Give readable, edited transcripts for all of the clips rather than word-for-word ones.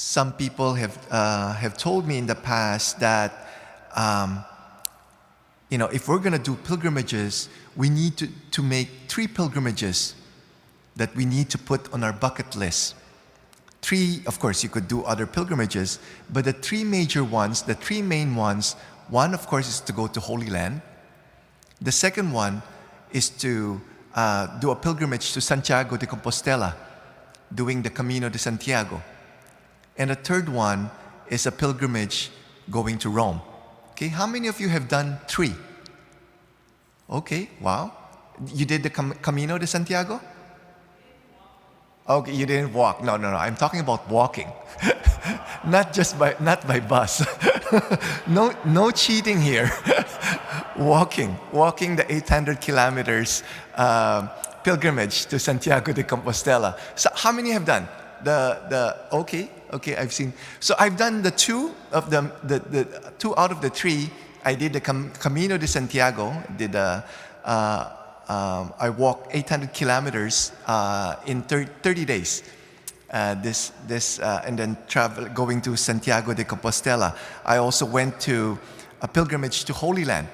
some people have told me in the past that if we're going to do pilgrimages, we need to make 3 pilgrimages that we need to put on our bucket list. 3, of course, you could do other pilgrimages, but the 3 major ones, the 3 main ones, one, of course, is to go to Holy Land. The second one is to do a pilgrimage to Santiago de Compostela, doing the Camino de Santiago. And the third one is a pilgrimage going to Rome. Okay, how many of you have done 3? Okay, wow. You did the Camino de Santiago? Okay, you didn't walk. No. I'm talking about walking. not by bus. No cheating here. Walking the 800 kilometers pilgrimage to Santiago de Compostela. So how many have done okay, I've seen. So I've done the 2 of them, the 2 out of the 3. I did the Camino de Santiago. I walked 800 kilometers in 30 days. And then going to Santiago de Compostela. I also went to a pilgrimage to Holy Land.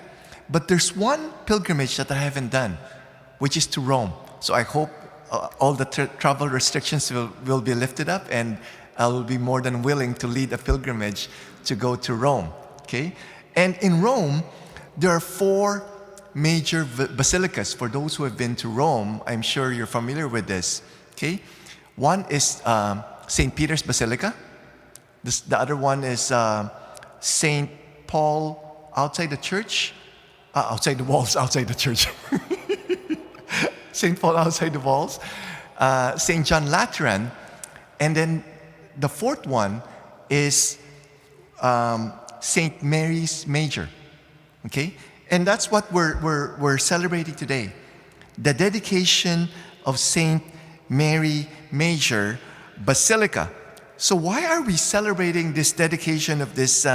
But there's one pilgrimage that I haven't done, which is to Rome. So I hope all the travel restrictions will be lifted up, and I will be more than willing to lead a pilgrimage to go to Rome. Okay? And in Rome, there are 4 major basilicas. For those who have been to Rome, I'm sure you're familiar with this. Okay? One is St. Peter's Basilica. The other one is St. Paul outside the church. Outside the walls, outside the church. St. Paul outside the walls. St. John Lateran. And then the 4th one is St. Mary's Major. Okay? And that's what we're celebrating today. The dedication of St. Mary Major Basilica. So why are we celebrating this dedication of this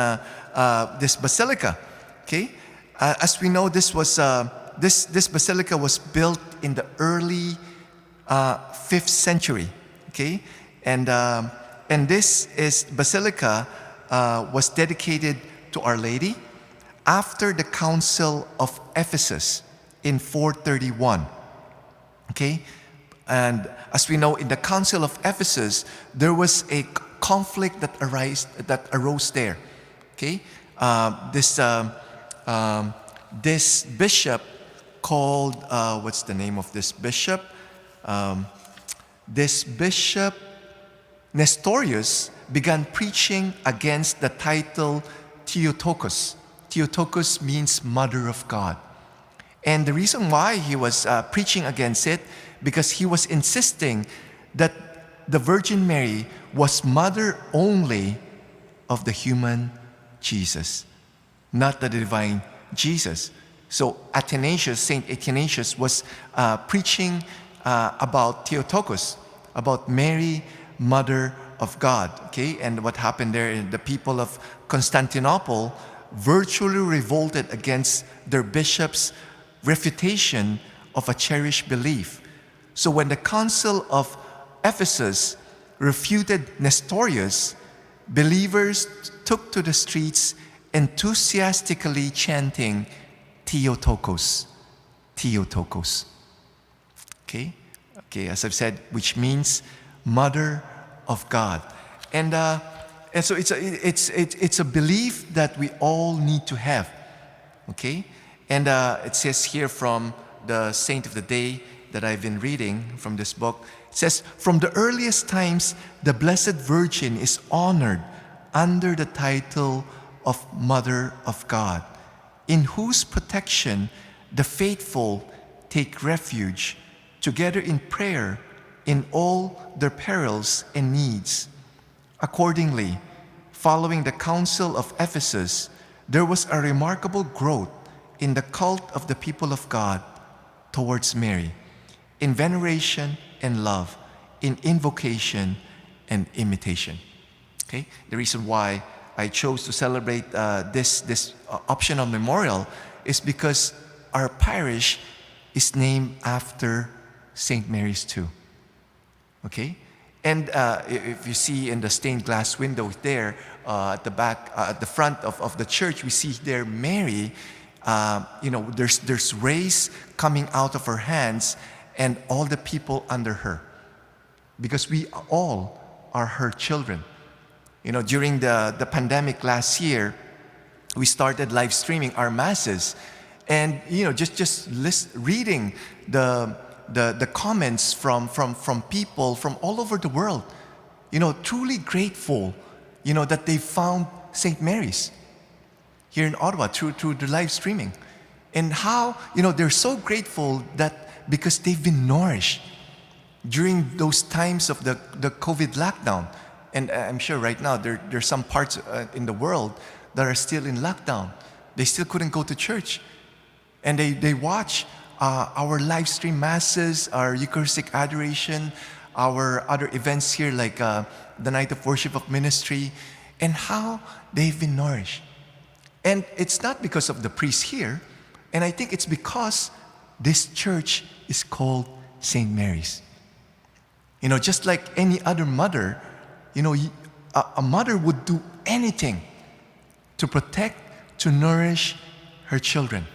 basilica? Okay? As we know, this basilica was built in the early 5th century. Okay? And this basilica was dedicated to Our Lady after the Council of Ephesus in 431. Okay? And as we know, in the Council of Ephesus, there was a conflict that arose there. Okay? This bishop called, what's the name of this bishop? This bishop, Nestorius, began preaching against the title Theotokos. Theotokos means Mother of God. And the reason why he was preaching against it, because he was insisting that the Virgin Mary was mother only of the human Jesus, not the divine Jesus. So St. Athanasius was preaching about Theotokos, about Mary, Mother of God. Okay, and what happened there? The people of Constantinople virtually revolted against their bishop's refutation of a cherished belief. So when the Council of Ephesus refuted Nestorius, believers took to the streets enthusiastically chanting Theotokos, Theotokos. Okay, as I've said, which means Mother of God. And so it's a belief that we all need to have. Okay, and it says here from the Saint of the Day that I've been reading from this book. It says, from the earliest times, the Blessed Virgin is honored under the title of Mother of God, in whose protection the faithful take refuge, together in prayer, in all their perils and needs. Accordingly, following the Council of Ephesus, there was a remarkable growth in the cult of the people of God towards Mary, in veneration and love, in invocation and imitation. Okay? The reason why I chose to celebrate this optional memorial is because our parish is named after St. Mary's too. Okay? And if you see in the stained glass window there, at the back, at the front of the church, we see there Mary, there's rays coming out of her hands and all the people under her. Because we all are her children. During the pandemic last year, we started live streaming our masses. And, reading the comments from people from all over the world, truly grateful, that they found St. Mary's here in Ottawa through the live streaming. And how, they're so grateful that because they've been nourished during those times of the COVID lockdown. And I'm sure right now there's some parts in the world that are still in lockdown. They still couldn't go to church. And they watch our live stream masses, our Eucharistic adoration, our other events here like the night of worship of ministry, and how they've been nourished. And it's not because of the priest here, and I think it's because this church is called St. Mary's. Just like any other mother, a mother would do anything to protect, to nourish her children.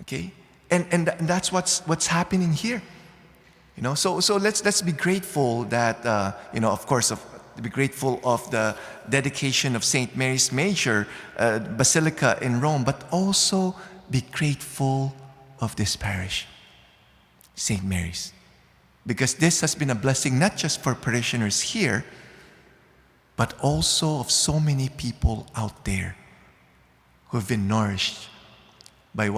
Okay? And that's what's happening here. So let's be grateful that, of course, be grateful of the dedication of St. Mary's Major Basilica in Rome, but also be grateful of this parish, St. Mary's. Because this has been a blessing not just for parishioners here, but also of so many people out there who have been nourished by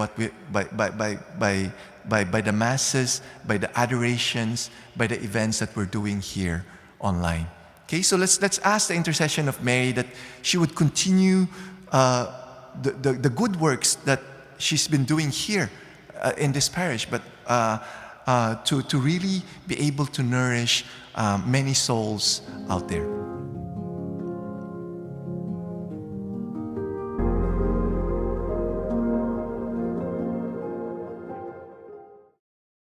by the masses, by the adorations, by the events that we're doing here online. Okay, so let's ask the intercession of Mary that she would continue the good works that she's been doing here in this parish, but to really be able to nourish many souls out there.